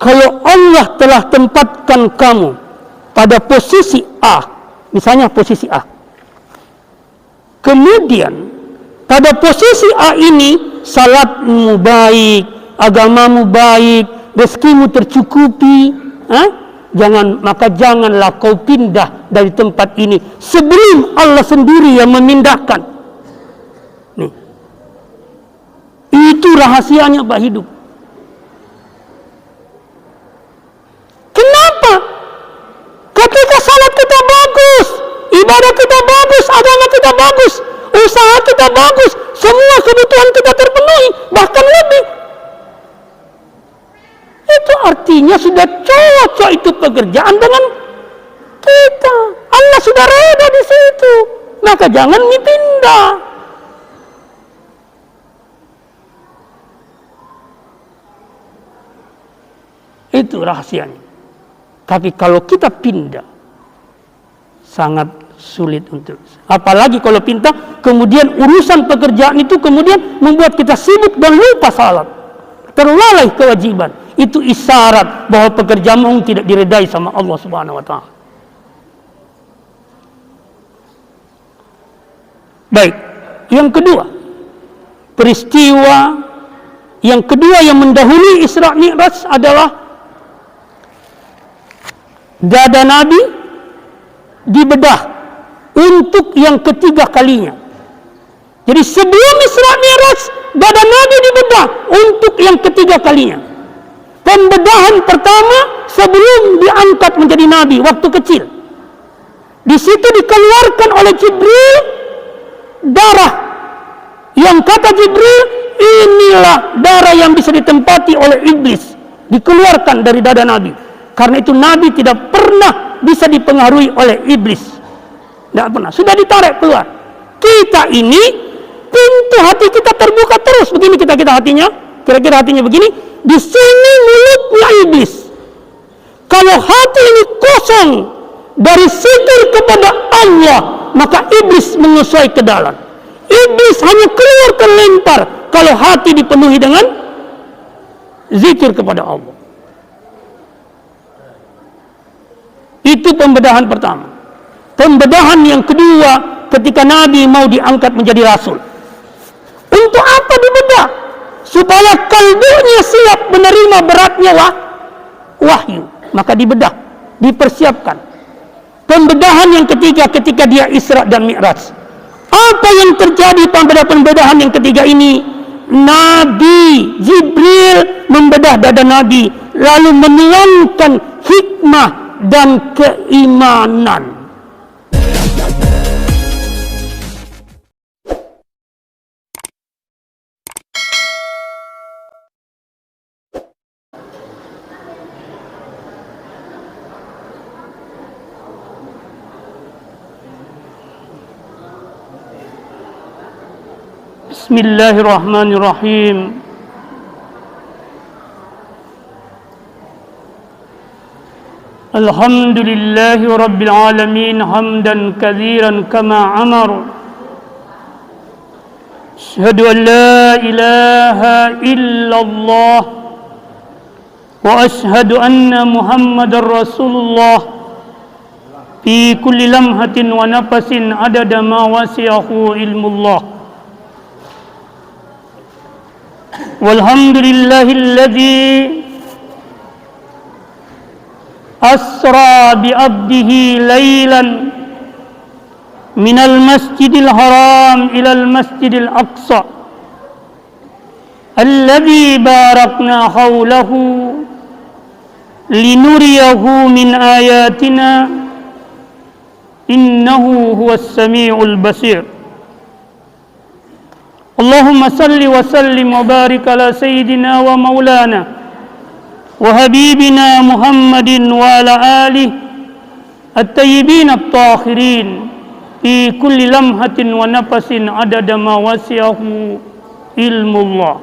kalau Allah telah tempatkan kamu pada posisi A, misalnya posisi A, kemudian pada posisi A ini salatmu baik, agamamu baik, rezekimu tercukupi, maka janganlah kau pindah dari tempat ini sebelum Allah sendiri yang memindahkan. Nih, itu rahasianya Pak hidup. Kenapa? Ketika salat kita bagus, ibadah kita bagus, agama kita bagus, usaha kita bagus, semua kebutuhan kita terpenuhi, bahkan lebih. Itu artinya sudah cocok itu pekerjaan dengan kita. Allah sudah reda di situ. Maka jangan pindah. Itu rahasianya. Tapi kalau kita pindah, sangat sulit untuk. Apalagi kalau pindah, kemudian urusan pekerjaan itu kemudian membuat kita sibuk dan lupa salat. Terlalai kewajiban. Itu isyarat bahwa pekerjaanmu tidak diredai sama Allah Subhanahu wa taala. Baik, yang kedua, peristiwa yang kedua yang mendahului Isra Mi'raj adalah dada Nabi dibedah untuk yang ketiga kalinya. Jadi sebelum Isra Mi'raj, dada Nabi dibedah untuk yang ketiga kalinya. Pembedahan pertama sebelum diangkat menjadi Nabi waktu kecil. Di situ dikeluarkan oleh Jibril darah yang kata Jibril, inilah darah yang bisa ditempati oleh iblis. Dikeluarkan dari dada Nabi. Karena itu Nabi tidak pernah bisa dipengaruhi oleh iblis. Tidak pernah. Sudah ditarik keluar. Kita ini pintu hati kita terbuka terus. Begini kita hatinya. Kira-kira hatinya begini. Di sini mulutnya iblis. Kalau hati ini kosong dari zikir kepada Allah, maka iblis menguasai ke dalam. Iblis hanya keluar terlempar kalau hati dipenuhi dengan zikir kepada Allah. Itu pembedahan pertama. Pembedahan yang kedua ketika Nabi mau diangkat menjadi Rasul. Untuk apa dibedah? Supaya kalbunya siap menerima beratnya wahyu. Maka dibedah, dipersiapkan. Pembedahan yang ketiga ketika dia Isra dan Mi'raj. Apa yang terjadi pada pembedahan yang ketiga ini? Nabi Jibril membedah dada Nabi, lalu menuangkan hikmah dan keimanan. Bismillahirrahmanirrahim. Alhamdulillahi rabbil alamin hamdan katsiran kama amar. Asyhadu an la ilaha illallah wa asyhadu anna Muhammadar Rasulullah fi kulli lamhatin wa nafasin adada ma wasi'ahu ilmullah. Walhamdulillahilladzi asra bi abdihi laylan minal masjidil haram ilal masjidil aqsa alladzi barakna hawlahu linuriyahu min ayatina innahu huwas sami'ul basir. Allahumma salli wa sallim wa barik ala sayyidina wa maulana wa habibina Muhammadin wa ala alihi at-tayyibin at-tahirin fi kulli lamhatin wa nafasin adada ma wasi'ahu ilmullah.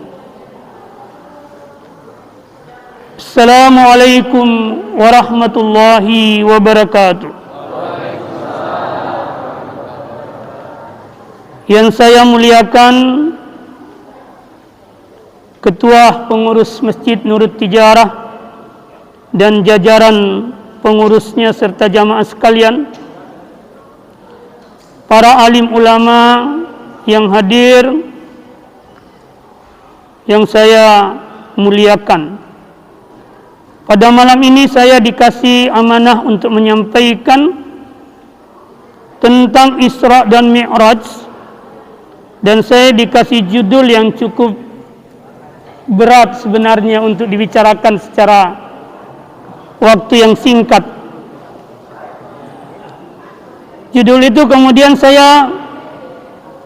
Assalamualaikum warahmatullahi wabarakatuh. Yang saya muliakan Ketua Pengurus Masjid Nurut Tijarah dan jajaran pengurusnya serta jamaah sekalian, para alim ulama yang hadir, yang saya muliakan. Pada malam ini saya dikasih amanah untuk menyampaikan tentang Isra dan Mi'raj, dan saya dikasih judul yang cukup berat sebenarnya untuk dibicarakan secara waktu yang singkat. Judul itu kemudian saya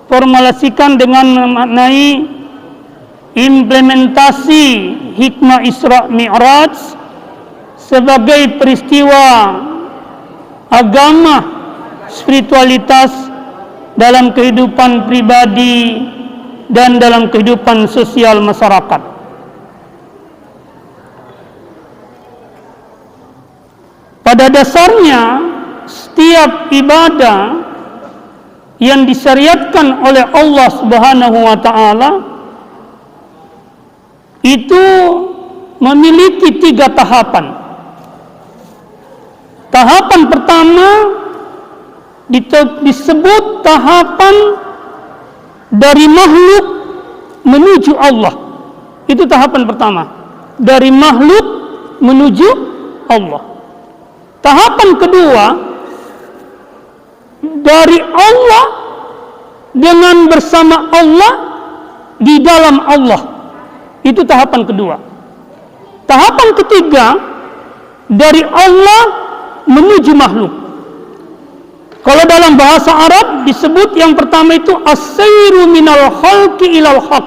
formulasikan dengan memaknai implementasi hikmah Isra Mi'raj sebagai peristiwa agama, spiritualitas dalam kehidupan pribadi dan dalam kehidupan sosial masyarakat. Pada dasarnya, setiap ibadah yang disyariatkan oleh Allah Subhanahu wa taala itu memiliki 3 tahapan. Tahapan pertama disebut tahapan dari makhluk menuju Allah. Itu tahapan pertama. Dari makhluk menuju Allah. Tahapan kedua, dari Allah dengan bersama Allah di dalam Allah. Itu tahapan kedua. Tahapan ketiga, dari Allah menuju makhluk. Kalau dalam bahasa Arab disebut yang pertama itu as-sayru minal khalqi ilal haq.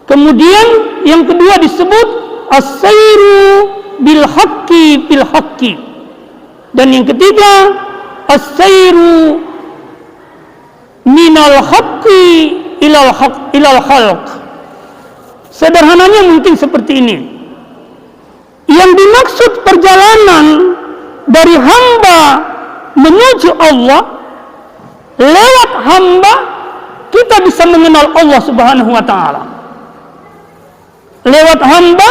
Kemudian yang kedua disebut as-sayru bil haqqi bil haqqi. Dan yang ketiga as-sayru minal haqqi ilal khalq. Sederhananya mungkin seperti ini. Yang dimaksud perjalanan dari hamba menuju Allah, lewat hamba kita bisa mengenal Allah Subhanahu wa taala. Lewat hamba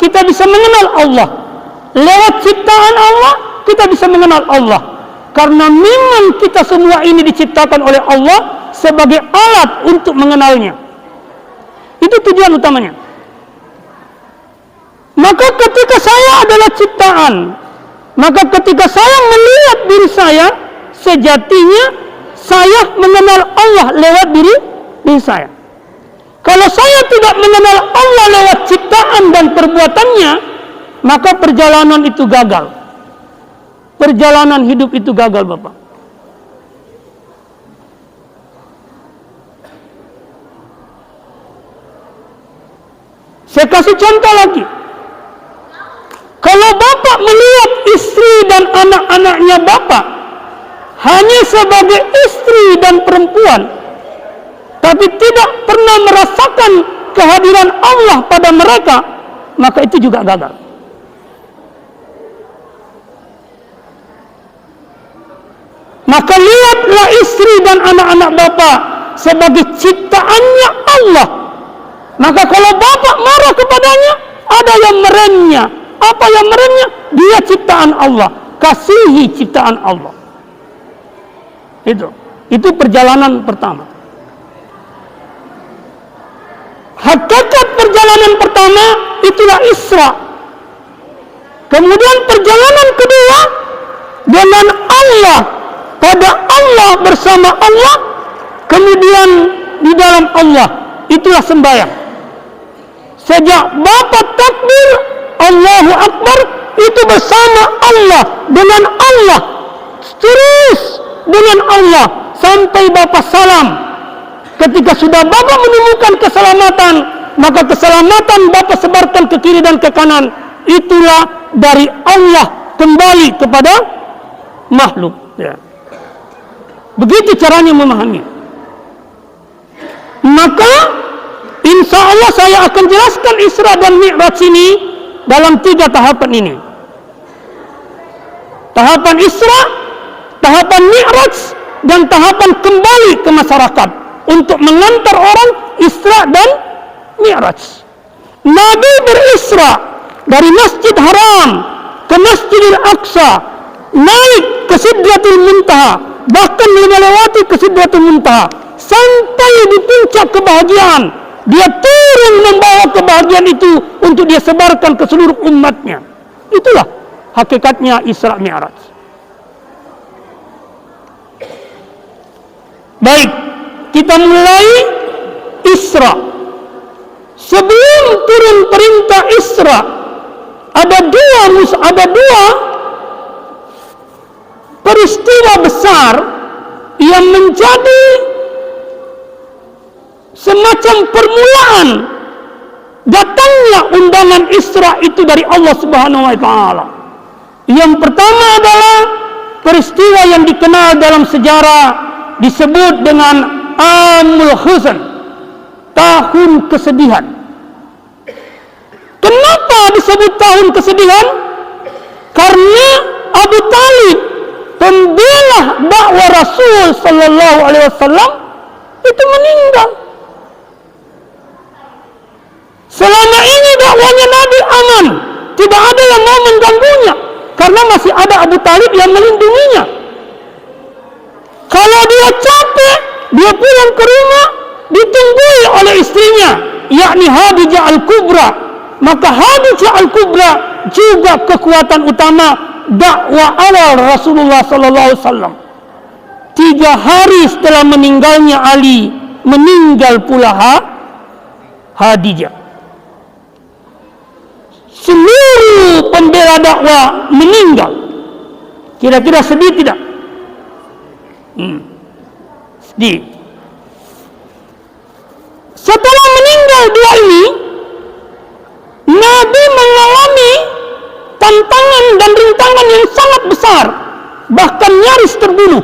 kita bisa mengenal Allah. Lewat ciptaan Allah kita bisa mengenal Allah. Karena memang kita semua ini diciptakan oleh Allah sebagai alat untuk mengenalnya. Itu tujuan utamanya. Maka ketika saya adalah ciptaan, maka ketika saya melihat diri saya, sejatinya saya mengenal Allah lewat diri saya. Kalau saya tidak mengenal Allah lewat ciptaan dan perbuatannya, maka perjalanan itu gagal. Perjalanan hidup itu gagal, Bapak. Saya kasih contoh lagi. Kalau Bapak melihat istri dan anak-anaknya Bapak hanya sebagai istri dan perempuan, tapi tidak pernah merasakan kehadiran Allah pada mereka, maka itu juga gagal. Maka lihatlah istri dan anak-anak Bapak sebagai ciptaannya Allah. Maka kalau Bapak marah kepadanya, ada yang meremnya. Apa yang meremnya? Dia ciptaan Allah. Kasihi ciptaan Allah. Itu perjalanan pertama. Hakikat perjalanan pertama itulah Isra. Kemudian perjalanan kedua dengan Allah, pada Allah, bersama Allah, kemudian di dalam Allah, itulah sembahyang. Sejak Bapak takbir Allahu Akbar, itu bersama Allah, dengan Allah, terus dengan Allah sampai Bapak salam. Ketika sudah Bapak menemukan keselamatan, maka keselamatan Bapak sebarkan ke kiri dan ke kanan. Itulah dari Allah kembali kepada makhluk. Ya. Begitu caranya memahami. Maka insya Allah saya akan jelaskan Isra dan Mi'raj ini dalam 3 tahapan ini. Tahapan Isra, tahapan Mi'raj, dan tahapan kembali ke masyarakat untuk mengantar orang Isra dan Mi'raj. Nabi berisra dari Masjid Haram Masjidil Aqsa, naik ke Sidratul Muntaha, bahkan melewati ke Sidratul Muntaha, sampai di puncak kebahagiaan. Dia turun membawa kebahagiaan itu untuk dia sebarkan ke seluruh umatnya. Itulah hakikatnya Isra Mi'raj. Baik, kita mulai Isra. Sebelum turun perintah Isra, ada dua peristiwa besar yang menjadi semacam permulaan datangnya undangan Isra itu dari Allah Subhanahu wa taala. Yang pertama adalah peristiwa yang dikenal dalam sejarah disebut dengan Amul Huzn, tahun kesedihan. Kenapa disebut tahun kesedihan? Karena Abu Talib, pembela dakwah Rasul sallallahu alaihi wasallam, itu meninggal. Selama ini dakwahnya Nabi aman, tidak ada yang mau mengganggunya, karena masih ada Abu Talib yang melindunginya. Kalau dia capek, dia pulang ke rumah, ditunggui oleh istrinya, yakni Khadijah Al-Kubra. Maka Khadijah Al-Kubra juga kekuatan utama dakwah awal Rasulullah sallallahu alaihi wasallam. 3 hari setelah meninggalnya Ali, meninggal pula Khadijah. Seluruh pembela dakwah meninggal. Kira-kira sedih tidak? Sedih. Setelah meninggal dua ini, Nabi mengalami tantangan dan rintangan yang sangat besar, bahkan nyaris terbunuh.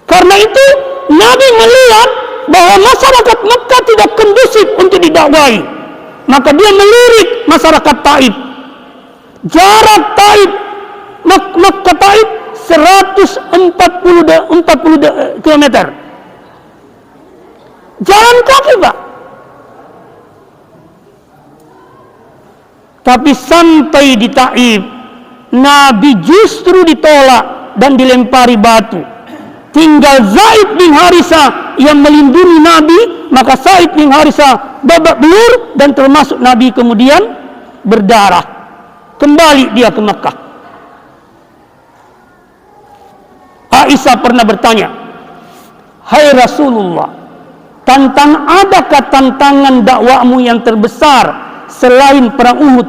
Karena itu Nabi melihat bahwa masyarakat Mekah tidak kondusif untuk didakwahi. Maka dia melirik masyarakat Taif. Jarak Taif Mekah Taif 140 km. Jalan kaki, Pak. Tapi sampai di Taif, Nabi justru ditolak dan dilempari batu. Tinggal Zaid bin Harisah yang melindungi Nabi, maka Zaid bin Harisah babak belur dan termasuk Nabi kemudian berdarah. Kembali dia ke Mekah. Aisyah pernah bertanya, "Hai Rasulullah, adakah tantangan dakwahmu yang terbesar selain perang Uhud?"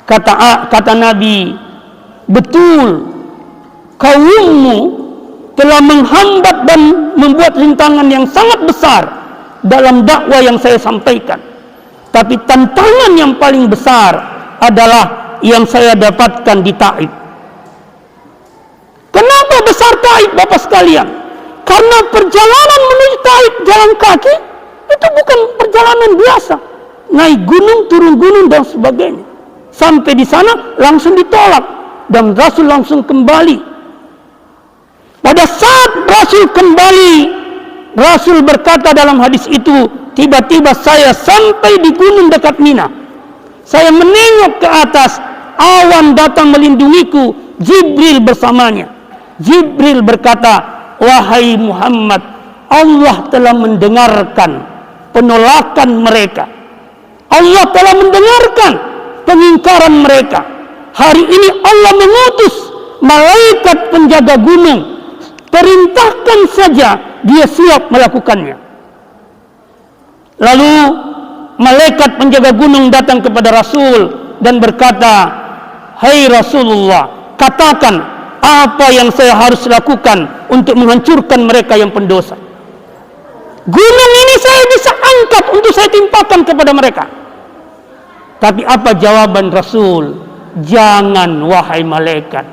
Kata Nabi, "Betul, kaummu telah menghambat dan membuat rintangan yang sangat besar dalam dakwah yang saya sampaikan. Tapi tantangan yang paling besar adalah yang saya dapatkan di Taif." Kenapa besar Taif, Bapak sekalian? Karena perjalanan menuju Taif jalan kaki itu bukan perjalanan biasa. Naik gunung, turun gunung dan sebagainya. Sampai di sana langsung ditolak dan Rasul langsung kembali. Pada saat Rasul kembali, Rasul berkata dalam hadis itu, tiba-tiba saya sampai di gunung dekat Mina. Saya menengok ke atas, awan datang melindungiku, Jibril bersamanya. Jibril berkata, "Wahai Muhammad, Allah telah mendengarkan penolakan mereka. Allah telah mendengarkan pengingkaran mereka. Hari ini Allah mengutus malaikat penjaga gunung. Perintahkan saja, dia siap melakukannya." Lalu malaikat penjaga gunung datang kepada Rasul dan berkata, "Hai Rasulullah, katakan apa yang saya harus lakukan untuk menghancurkan mereka yang pendosa. Gunung ini saya bisa angkat untuk saya timpakan kepada mereka." Tapi apa jawaban Rasul? "Jangan wahai malaikat.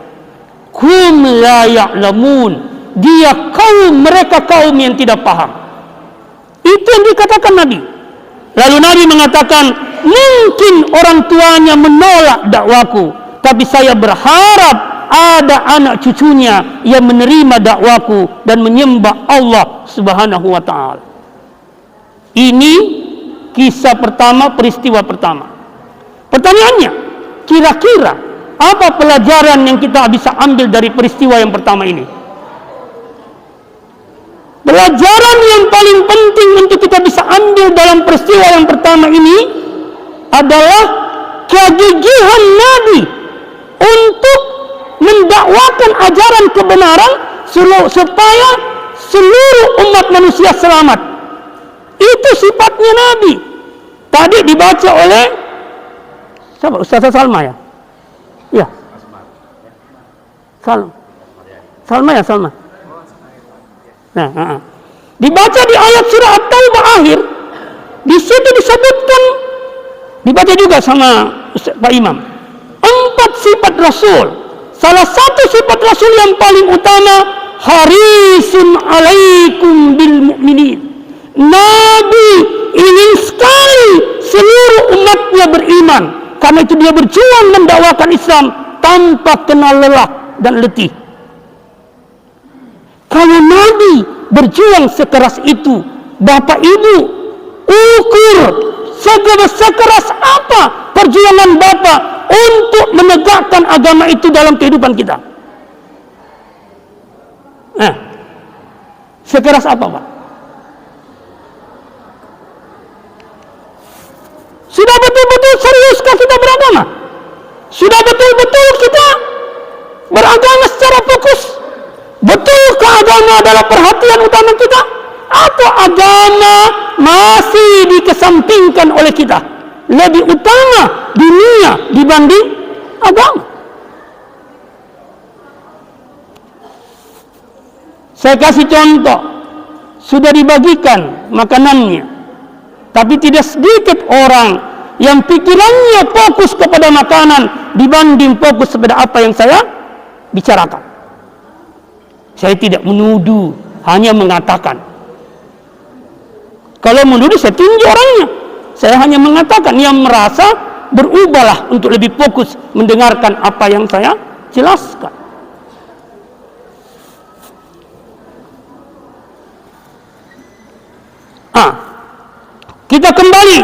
Hum la ya'lamun." Dia mereka kaum yang tidak paham. Itu yang dikatakan Nabi. Lalu Nabi mengatakan, "Mungkin orang tuanya menolak dakwaku, tapi saya berharap ada anak cucunya yang menerima dakwaku dan menyembah Allah Subhanahu wa taala." Ini kisah pertama, peristiwa pertama. Pertanyaannya, Kira-kira apa pelajaran yang kita bisa ambil dari peristiwa yang pertama ini? Pelajaran yang paling penting untuk kita bisa ambil dalam peristiwa yang pertama ini adalah kegigihan Nabi untuk mendakwakan ajaran kebenaran supaya seluruh umat manusia selamat. Itu sifatnya Nabi. Tadi dibaca oleh siapa? Ustazah Salma ya? Ya. Salma ya, Salma. Nah, dibaca di ayat surah At-Taubah akhir. Di situ disebutkan, dibaca juga sama Pak Imam, 4 sifat Rasul. Salah satu sifat Rasul yang paling utama, harisun alaikum bil mu'minin. Nabi ingin sekali seluruh umatnya beriman. Karena itu dia berjuang mendakwakan Islam tanpa kenal lelah dan letih. Kalau Nabi berjuang sekeras itu, Bapak Ibu, ukur sekeras apa perjuangan Bapak untuk menegakkan agama itu dalam kehidupan kita. Sekeras apa, Pak? Sudah betul-betul seriuskah kita beragama? Sudah betul-betul kita beragama secara fokus? Betulkah agama adalah perhatian utama kita? Atau agama masih dikesampingkan oleh kita? Lebih utama dunia dibanding agama. Saya kasih contoh. Sudah dibagikan makanannya, tapi tidak sedikit orang yang pikirannya fokus kepada makanan dibanding fokus kepada apa yang saya bicarakan. Saya tidak menuduh, hanya mengatakan. Kalau menuduh saya tinju orangnya. Saya hanya mengatakan, yang merasa berubahlah untuk lebih fokus mendengarkan apa yang saya jelaskan. Kita kembali.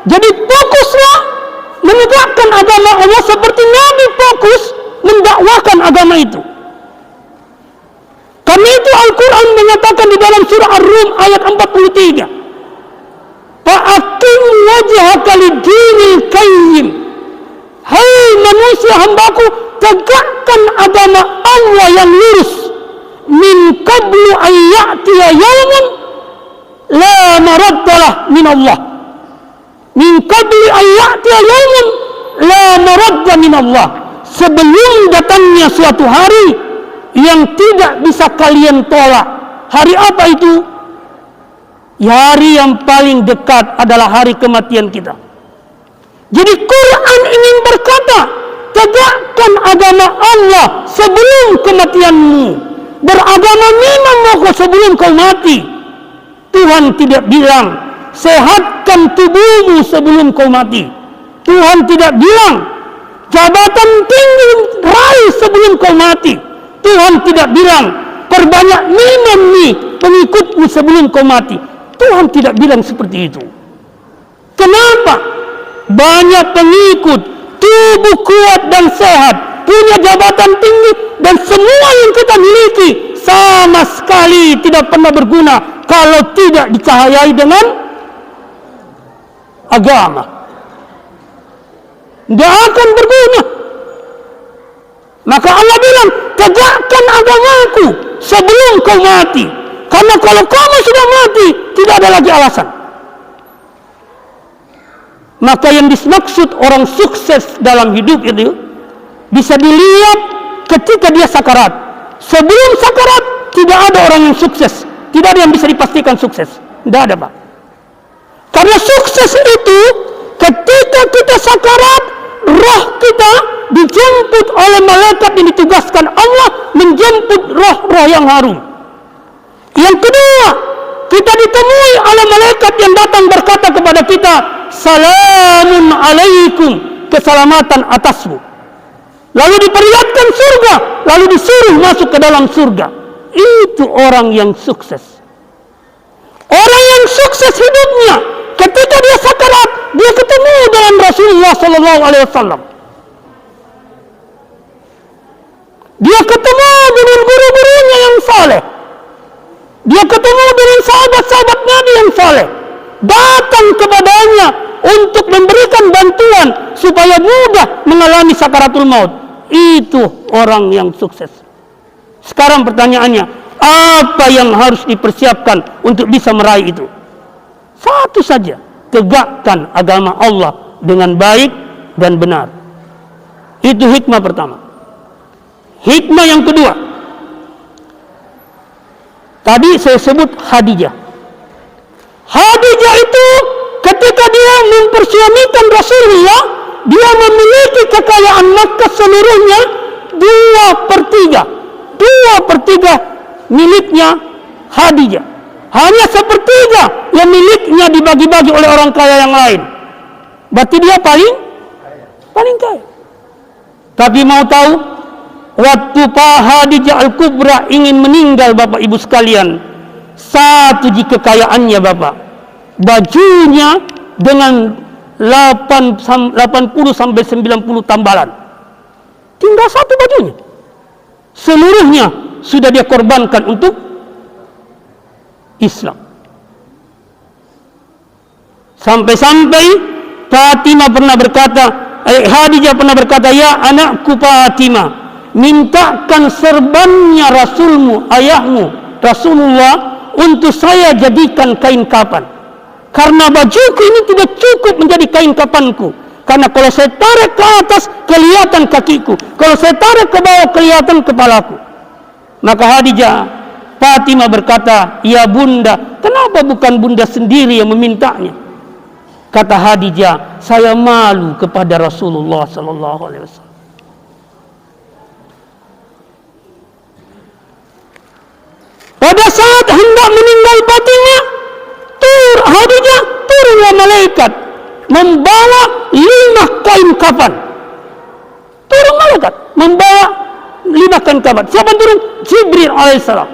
Jadi fokuslah menegakkan agama Allah seperti Nabi fokus mendakwakan agama itu. Karena itu Al-Quran menyatakan di dalam surah Ar-Rum ayat 43. Fa'akim wajhaka lid-dinil qayyim. Hai manusia hambaku, tegakkan agama Allah yang lurus. Min qablu an ya'tiya yawmun la maraddalah min Allah. Min qabli an ya'tiya yawmun la maradda min Allah. Sebelum datangnya suatu hari yang tidak bisa kalian tolak. Hari apa itu? Hari yang paling dekat adalah hari kematian kita. Jadi Quran ingin berkata, tegakkan agama Allah sebelum kematianmu. Beragama memang mau sebelum kau mati. Tuhan tidak bilang, sehatkan tubuhmu sebelum kau mati. Tuhan tidak bilang, jabatan tinggi raih sebelum kau mati. Tuhan tidak bilang, perbanyak minum nih pengikutmu sebelum kau mati. Tuhan tidak bilang seperti itu. Kenapa? Banyak pengikut, tubuh kuat dan sehat, punya jabatan tinggi, dan semua yang kita miliki sama sekali tidak pernah berguna kalau tidak dicahayai dengan agama. Tidak akan berguna. Maka Allah bilang, tegakkan agamaku sebelum kau mati. Karena kalau kamu sudah mati, tidak ada lagi alasan. Maka yang dimaksud orang sukses dalam hidup itu bisa dilihat ketika dia sakarat. Sebelum sakarat, tidak ada orang yang sukses. Tidak ada yang bisa dipastikan sukses. Tidak ada, Pak. Karena sukses itu ketika kita sakarat, roh kita dijemput oleh malaikat yang ditugaskan Allah menjemput roh-roh yang harum. Yang kedua, kita ditemui oleh malaikat yang datang berkata kepada kita, salamun alaikum, keselamatan atasmu. Lalu diperlihatkan surga, lalu disuruh masuk ke dalam surga. Itu orang yang sukses. Orang yang sukses hidupnya, ketika dia sakarat, dia ketemu dengan Rasulullah SAW. Dia ketemu dengan guru-gurunya yang saleh. Dia ketemu dengan sahabat-sahabat Nabi yang saleh. Datang kepadanya untuk memberikan bantuan supaya mudah mengalami sakaratul maut. Itu orang yang sukses. Sekarang pertanyaannya, apa yang harus dipersiapkan untuk bisa meraih itu? Satu saja, tegakkan agama Allah dengan baik dan benar. Itu hikmah pertama. Hikmah yang kedua, tadi saya sebut Khadijah. Khadijah itu ketika dia mempersuamikan Rasulullah, dia memiliki kekayaan Makkah seluruhnya 2/3 miliknya Khadijah. Hanya 1/3 yang miliknya dibagi-bagi oleh orang kaya yang lain. Berarti dia paling kaya. Tapi mau tahu, waktu Pak Khadijah Al-Kubra ingin meninggal, Bapak Ibu sekalian, satu kekayaannya Bapak, bajunya dengan 80 sampai 90 tambalan. Tinggal satu bajunya. Seluruhnya sudah dia korbankan untuk Islam. Sampai-sampai Fatimah pernah berkata, Khadijah pernah berkata, ya anakku Fatimah, mintakan serbannya Rasulmu, ayahmu Rasulullah, untuk saya jadikan kain kapan. Karena bajuku ini tidak cukup menjadi kain kapanku. Karena kalau saya tarik ke atas kelihatan kakiku, kalau saya tarik ke bawah kelihatan kepalaku. Maka Fatimah berkata, ya bunda, kenapa bukan bunda sendiri yang memintanya? Kata Khadijah, saya malu kepada Rasulullah sallallahu alaihi wasallam. Pada saat hendak meninggal Fatimah, Khadijah turunlah malaikat membawa 5 kain kafan. Turun malaikat membawa 5 kain kafan. Siapa turun? Jibril alaihissalam.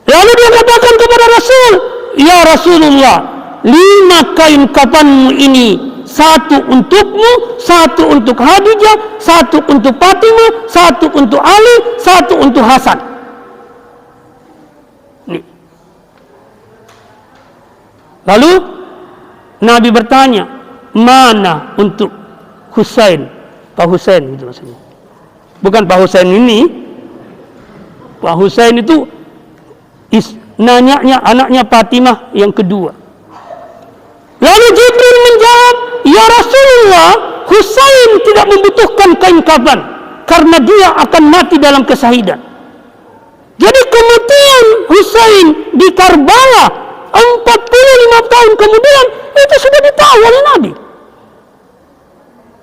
Lalu dia katakan kepada Rasul, ya Rasulullah, 5 kain kafanmu ini, 1 untukmu, 1 untuk Khadijah, 1 untuk Fatimah, 1 untuk Ali, 1 untuk Hasan. Nih. Lalu Nabi bertanya, mana untuk Husain? Pak Husain itu maksudnya. Bukan Pak Husain ini. Pak Husain itu nanyanya anaknya Fatimah yang kedua. Lalu Jibril menjawab, ya Rasulullah, Husain tidak membutuhkan kain kafan karena dia akan mati dalam kesahidan. Jadi kematian Husain di Karbala 45 tahun kemudian itu sudah ditahu oleh Nabi.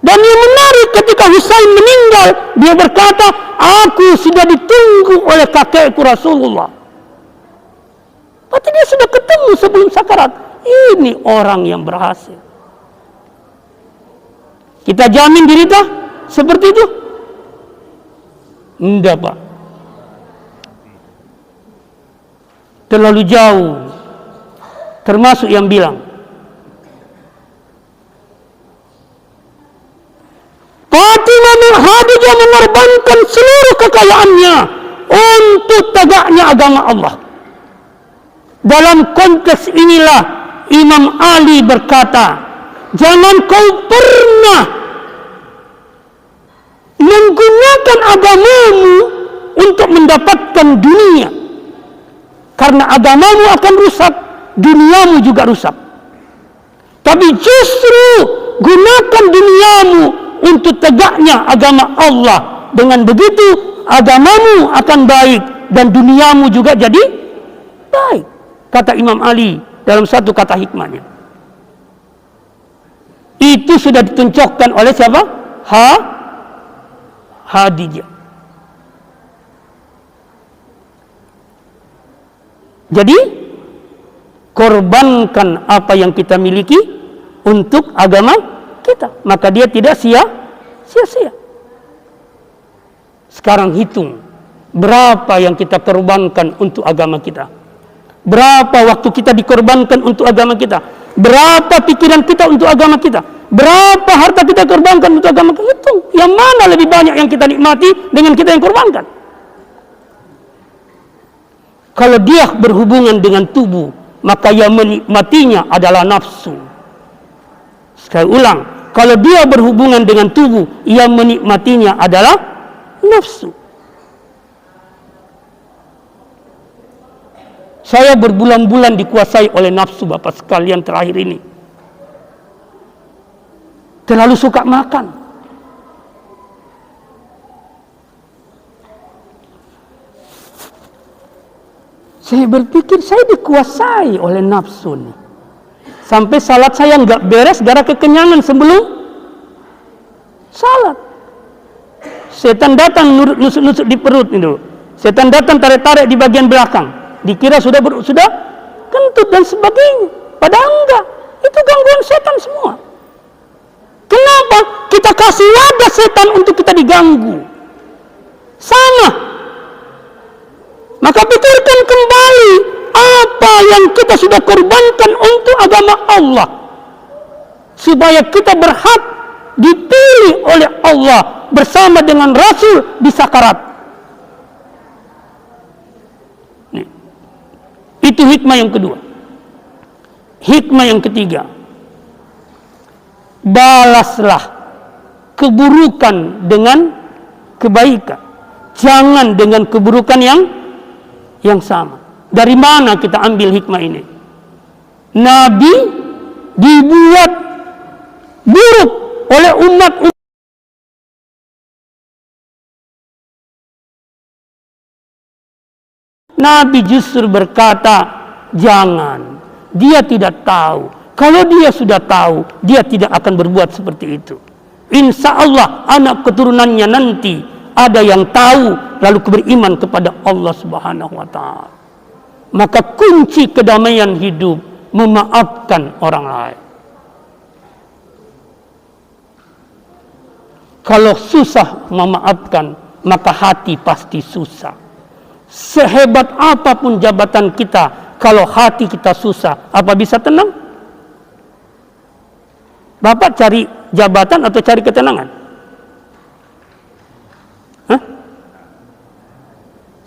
Dan yang menarik, ketika Husain meninggal, dia berkata, aku sudah ditunggu oleh kakekku Rasulullah. Berarti dia sudah ketemu sebelum sakarat. Ini orang yang berhasil. Kita jamin diri kita seperti itu? Enggak, Pak. Terlalu jauh. Termasuk yang bilang, Fatimah bin Khadijah mengorbankan seluruh kekayaannya untuk tegaknya agama Allah. Dalam konteks inilah Imam Ali berkata, jangan kau pernah menggunakan agamamu untuk mendapatkan dunia, karena agamamu akan rusak, duniamu juga rusak. Tapi justru gunakan duniamu untuk tegaknya agama Allah. Dengan begitu agamamu akan baik dan duniamu juga jadi baik, kata Imam Ali dalam satu kata hikmahnya. Itu sudah ditunjukkan oleh siapa? Khadijah. Jadi korbankan apa yang kita miliki untuk agama kita, maka dia tidak sia-sia. Sekarang hitung berapa yang kita korbankan untuk agama kita, berapa waktu kita dikorbankan untuk agama kita, berapa pikiran kita untuk agama kita, Berapa harta kita korbankan untuk agama kita? Hitung. Yang mana lebih banyak yang kita nikmati dengan kita yang korbankan? Kalau dia berhubungan dengan tubuh, maka yang menikmatinya adalah nafsu. Sekali ulang, kalau dia berhubungan dengan tubuh, yang menikmatinya adalah nafsu. Saya berbulan-bulan dikuasai oleh nafsu, Bapak sekalian, terakhir ini. Terlalu suka makan. Saya berpikir saya dikuasai oleh nafsu nih. Sampai salat saya nggak beres gara kekenyangan sebelum salat. Setan datang nusuk-nusuk di perut itu. Setan datang tarik-tarik di bagian belakang. Dikira sudah kentut dan sebagainya. Padahal enggak. Itu gangguan setan semua. Kenapa? Kita kasih wadah setan untuk kita diganggu. Sama. Maka pikirkan kembali apa yang kita sudah korbankan untuk agama Allah. Supaya kita berhak dipilih oleh Allah bersama dengan Rasul di sakarat. Nih. Itu hikmah yang kedua. Hikmah yang ketiga. Balaslah keburukan dengan kebaikan. Jangan dengan keburukan yang sama. Dari mana kita ambil hikmah ini? Nabi dibuat buruk oleh umat. Nabi justru berkata, jangan. Dia tidak tahu. Kalau dia sudah tahu, dia tidak akan berbuat seperti itu. Insya Allah anak keturunannya nanti ada yang tahu lalu beriman kepada Allah Subhanahu wa ta'ala. Maka kunci kedamaian hidup memaafkan orang lain. Kalau susah memaafkan, maka hati pasti susah. Sehebat apapun jabatan kita, kalau hati kita susah, apa bisa tenang? Bapak cari jabatan atau cari ketenangan? Hah?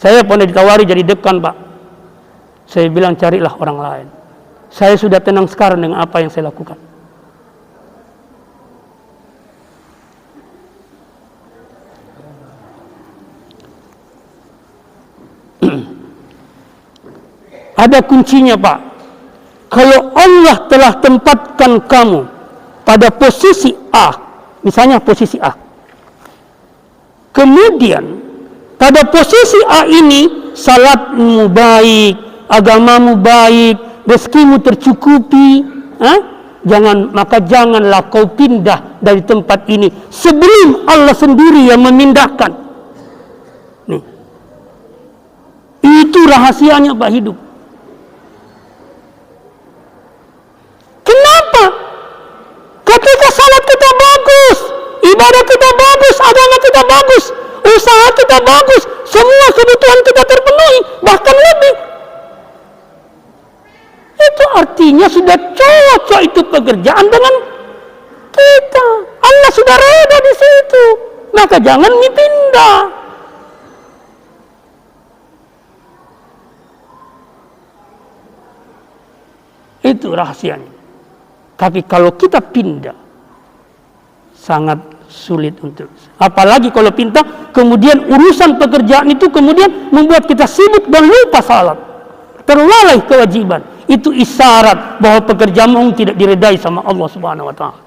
Saya pernah ditawari jadi dekan, Pak. Saya bilang carilah orang lain. Saya sudah tenang sekarang dengan apa yang saya lakukan. Ada kuncinya, Pak. Kalau Allah telah tempatkan kamu pada posisi A, misalnya posisi A. Kemudian pada posisi A ini salatmu baik, agamamu baik, rezekimu tercukupi, maka janganlah kau pindah dari tempat ini sebelum Allah sendiri yang memindahkan. Nih. Itu rahasianya Pak hidup. Kenapa? Ketika salat kita bagus, ibadah kita bagus, agama kita bagus, usaha kita bagus, semua kebutuhan kita terpenuhi, bahkan lebih. Itu artinya sudah cocok itu pekerjaan dengan kita. Allah sudah reda di situ. Maka jangan pindah. Itu rahasianya. Tapi kalau kita pindah, sangat sulit untuk. Apalagi kalau pindah, kemudian urusan pekerjaan itu kemudian membuat kita sibuk dan lupa salat. Terlalai kewajiban. Itu isyarat bahwa pekerjaanmu tidak diredai sama Allah Subhanahu wa ta'ala.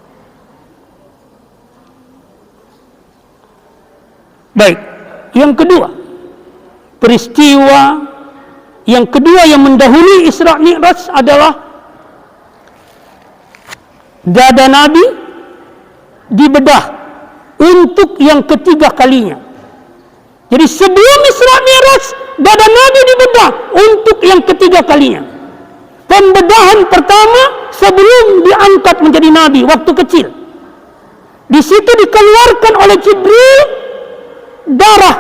Baik, yang kedua, peristiwa yang kedua yang mendahului Isra Mi'raj adalah dada Nabi dibedah untuk yang ketiga kalinya. Jadi sebelum Isra Mi'raj, dada Nabi dibedah untuk yang ketiga kalinya. Pembedahan pertama sebelum diangkat menjadi Nabi waktu kecil. Di situ dikeluarkan oleh Jibril darah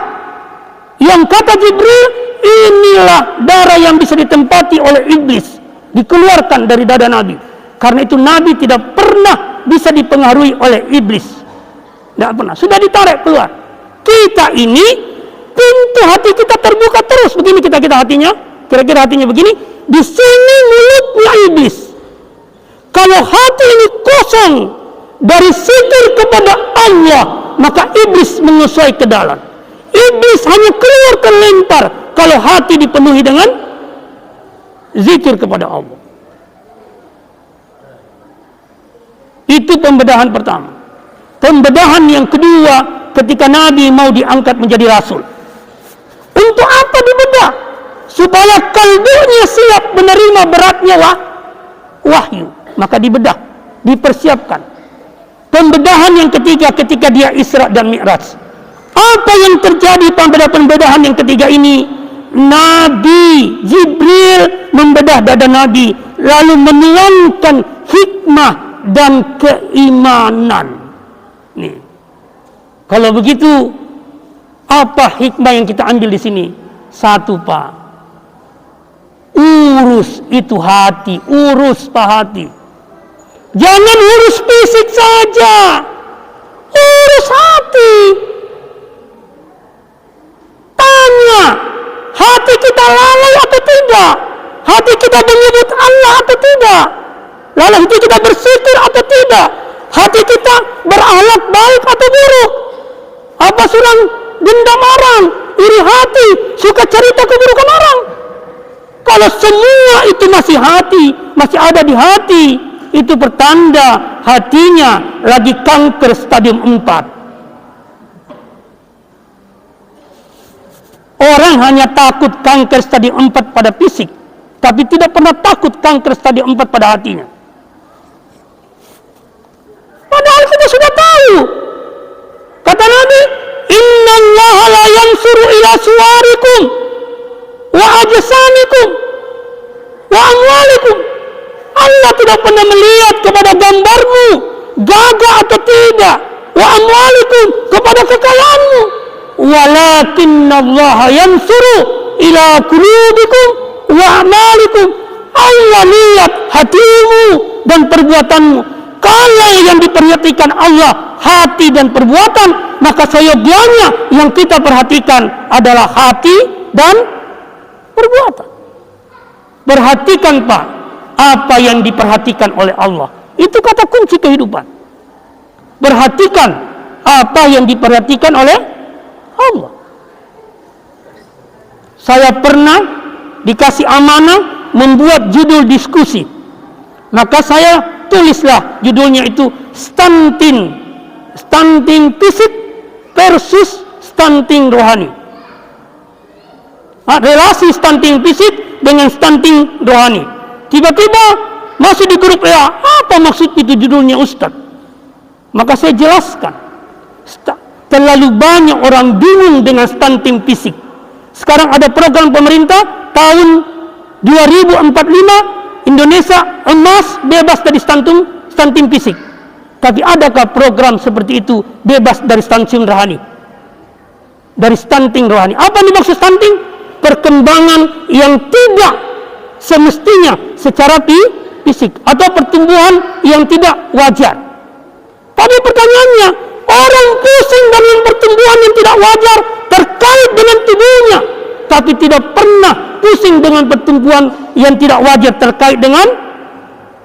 yang kata Jibril, inilah darah yang bisa ditempati oleh iblis. Dikeluarkan dari dada Nabi. Karena itu Nabi tidak pernah bisa dipengaruhi oleh iblis. Tidak pernah. Sudah ditarik keluar. Kita ini pintu hati kita terbuka terus. Begini kita hatinya. Kira-kira hatinya begini. Di sini mulutnya iblis. Kalau hati ini kosong dari zikir kepada Allah, maka iblis menguasai ke dalam. Iblis hanya keluar terlempar kalau hati dipenuhi dengan zikir kepada Allah. Itu pembedahan pertama. Pembedahan yang kedua, ketika Nabi mau diangkat menjadi rasul. Untuk apa dibedah? Supaya kalbunya siap menerima beratnya wahyu. Maka dibedah, dipersiapkan. Pembedahan yang ketiga ketika dia Isra dan Mi'raj. Apa yang terjadi pada pembedahan yang ketiga ini? Nabi Jibril membedah dada Nabi, lalu menuangkan hikmah dan keimanan. Nih. Kalau begitu, apa hikmah yang kita ambil di sini? Satu, Pak. Urus itu hati, urus Pak hati. Jangan urus fisik saja. Urus hati. Tanya, hati kita lalai atau tidak? Hati kita menyebut Allah atau tidak? Lalu hati kita bersyukur atau tidak? Hati kita berakhlak baik atau buruk? Apa surang dendam orang, iri hati, suka cerita keburukan orang? Kalau semua itu masih hati, masih ada di hati, itu pertanda hatinya lagi kanker stadium 4. Orang hanya takut kanker stadium 4 pada fisik, tapi tidak pernah takut kanker stadium 4 pada hatinya. Padahal kita sudah tahu. Kata Nabi, "Inna Allah la yansuru ila suwarikum wa ajsamikum wa amwalikum." Allah tidak pernah melihat kepada gambarmu, gagah atau tidak, wa amwalikum, kepada kekayaanmu. Walakinna Allah yansuru ila qulubikum wa amalikum. Allah lihat hatimu dan perbuatanmu. Kalau yang diperhatikan Allah hati dan perbuatan, maka seyogianya yang kita perhatikan adalah hati dan perbuatan. Perhatikan Pak, apa yang diperhatikan oleh Allah. Itu kata kunci kehidupan. Perhatikan apa yang diperhatikan oleh Allah. Saya pernah dikasih amanah membuat judul diskusi. Maka saya tulislah judulnya itu stunting fisik versus stunting rohani. Relasi stunting fisik dengan stunting rohani. Tiba-tiba masih di grup ya, apa maksud itu judulnya Ustaz? Maka saya jelaskan, terlalu banyak orang bingung dengan stunting fisik. Sekarang ada program pemerintah tahun 2045 Indonesia emas bebas dari stunting fisik. Tapi adakah program seperti itu bebas dari stunting rohani? Dari stunting rohani. Apa yang dimaksud stunting? Perkembangan yang tidak semestinya secara fisik atau pertumbuhan yang tidak wajar. Tapi pertanyaannya, orang pusing dengan pertumbuhan yang tidak wajar terkait dengan tubuhnya, tapi tidak pernah pusing dengan pertumbuhan yang tidak wajar terkait dengan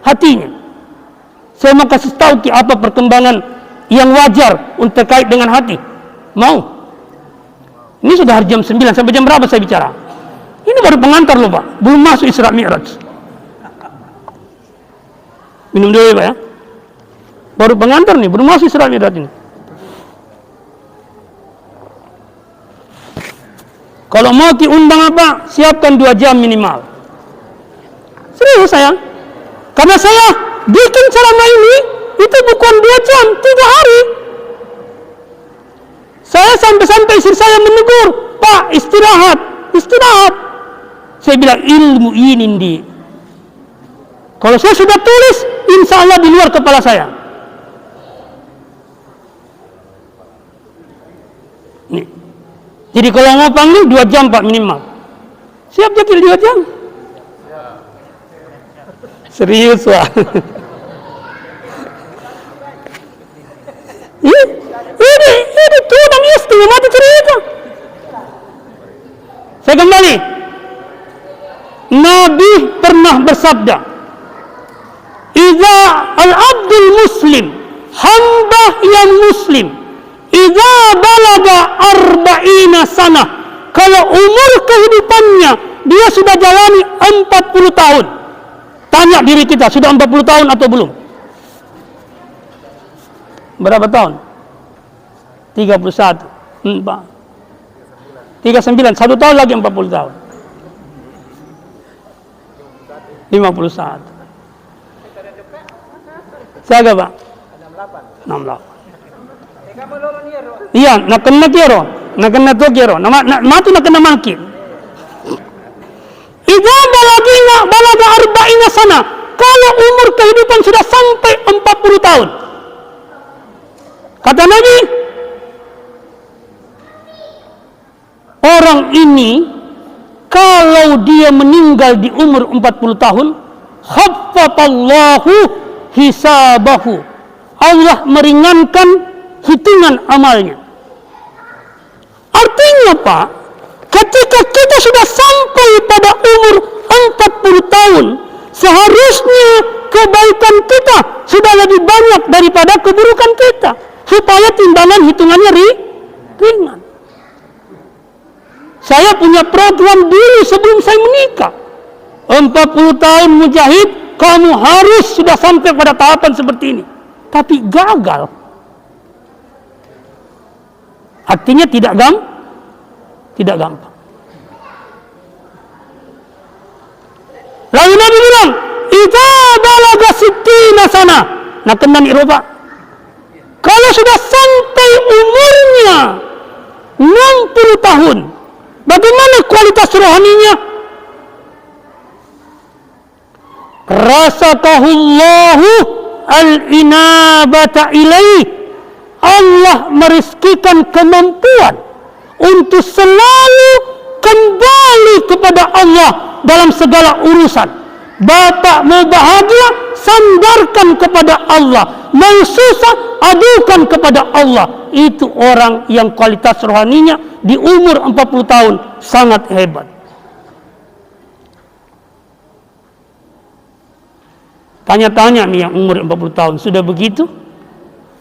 hatinya. Saya mau kasih tahu apa perkembangan yang wajar untuk terkait dengan hati. Mau? Ini sudah jam 9, sampai jam berapa saya bicara? Ini baru pengantar loh Pak, belum masuk Isra Mi'raj. Minum dulu ya Pak ya. Baru pengantar nih, belum masuk Isra Mi'raj ini. Kalau mau diundang apa, siapkan 2 jam minimal. Serius saya. Karena saya bikin ceramah ini, itu bukan 2 jam, 3 hari. Saya sampai-sampai istri saya menegur, Pak istirahat. Saya bilang ilmu ini di. Kalau saya sudah tulis, insya Allah di luar kepala saya. Nih. Jadi kalau mau panggil 2 jam Pak minimal. Siap jadi 2 jam? Serius Pak. tinggal mati cerita. Saya kembali. Nabi pernah bersabda, "Idza al-abdul muslim, hamba yang muslim, idza balaga arba'ina sanah, kalau umur kehidupannya dia sudah jalani 40 tahun. Tanya diri kita, sudah 40 tahun atau belum? Berapa tahun? 31, 39, 1 tahun lagi 40 tahun. 51. Saya Pak? 68. Iya, nak kena kiro, nak kena tu kiro, matu nak kena mangkin. Idza balaga arba'ina sana, kalau umur kehidupan sudah sampai 40 tahun. Kata Nabi, orang ini kalau dia meninggal di umur 40 tahun, khaffatallahu hisabahu. Allah meringankan hitungan amalnya. Artinya Pak, ketika kita sudah sampai pada umur 40 tahun, seharusnya kebaikan kita sudah lebih banyak daripada keburukan kita, supaya timbangan hitungannya ringan. Saya punya program dulu sebelum saya menikah. 40 tahun mujahid, kamu harus sudah sampai pada tahapan seperti ini. Tapi gagal. Artinya tidak gampang. Lalu Nabi bilang, "Idza balaga sittina sana." Nah, kena Eropa. Kalau sudah sampai umurnya 60 tahun, bagaimana kualitas rohaninya? Rasakahullahu al-inabata ilaih. Allah merizkikan kemampuan untuk selalu kembali kepada Allah dalam segala urusan. Bapak mau bahagia, sandarkan kepada Allah. Mau susah, adukan kepada Allah. Itu orang yang kualitas rohaninya di umur 40 tahun sangat hebat. Tanya-tanya nih yang umur 40 tahun, sudah begitu?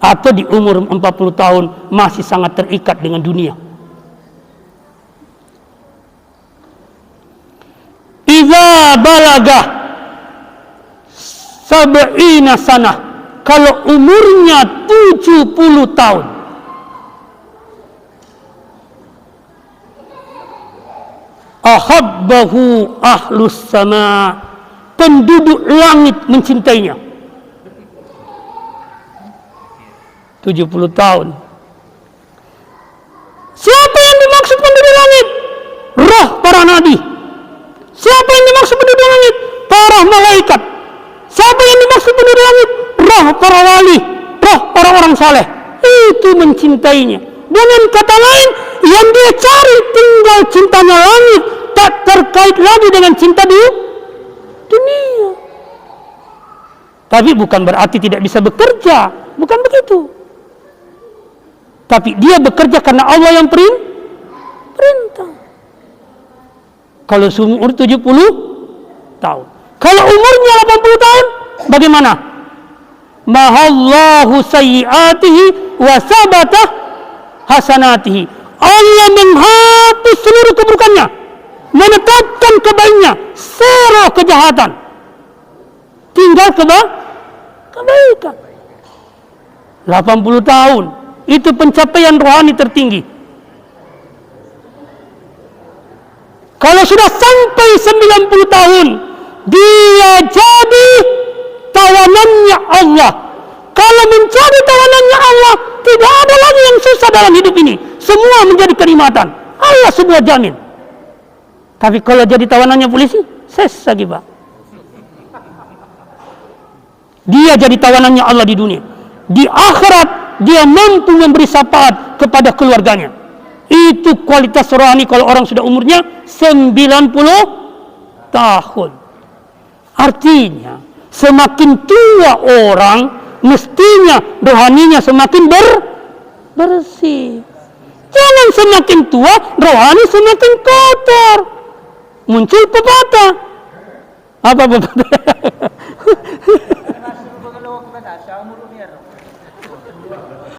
Atau di umur 40 tahun masih sangat terikat dengan dunia? Iza balaga sab'ina sanah, kalau umurnya 70 tahun, ahabbahu ahlus sama, penduduk langit mencintainya. 70 tahun. Siapa yang dimaksud penduduk langit? Roh para nabi. Siapa yang dimaksud penduduk langit? Para malaikat. Siapa yang dimaksud penduduk langit? Roh para wali, roh para orang saleh. Itu mencintainya. Dengan kata lain, yang dia cari tinggal cintanya langit, tak terkait lagi dengan cinta dunia. Tapi bukan berarti tidak bisa bekerja, bukan begitu. Tapi dia bekerja karena Allah yang perintah. Kalau umur 70 tahun. Kalau umurnya 80 tahun, bagaimana? Mahallahu sayyiatihi wa sabatah hasanatihi. Allah menghapus seluruh keburukannya, menetapkan kebaikannya, zero kejahatan. Tinggal kebaikan. 80 tahun. Itu pencapaian rohani tertinggi. Kalau sudah sampai 90 tahun, dia jadi tawanannya Allah. Kalau menjadi tawanannya Allah, tidak ada lagi yang susah dalam hidup ini. Semua menjadi kenikmatan. Allah semua jamin. Tapi kalau jadi tawanannya polisi, ses lagi Pak. Dia jadi tawanannya Allah di dunia. Di akhirat, dia mampu memberi syafaat kepada keluarganya. Itu kualitas rohani kalau orang sudah umurnya 90 tahun. Artinya, semakin tua orang, mestinya rohaninya semakin bersih. Jangan badan semakin tua, rohani semakin kotor. Muncul pepatah. Apa pepatah?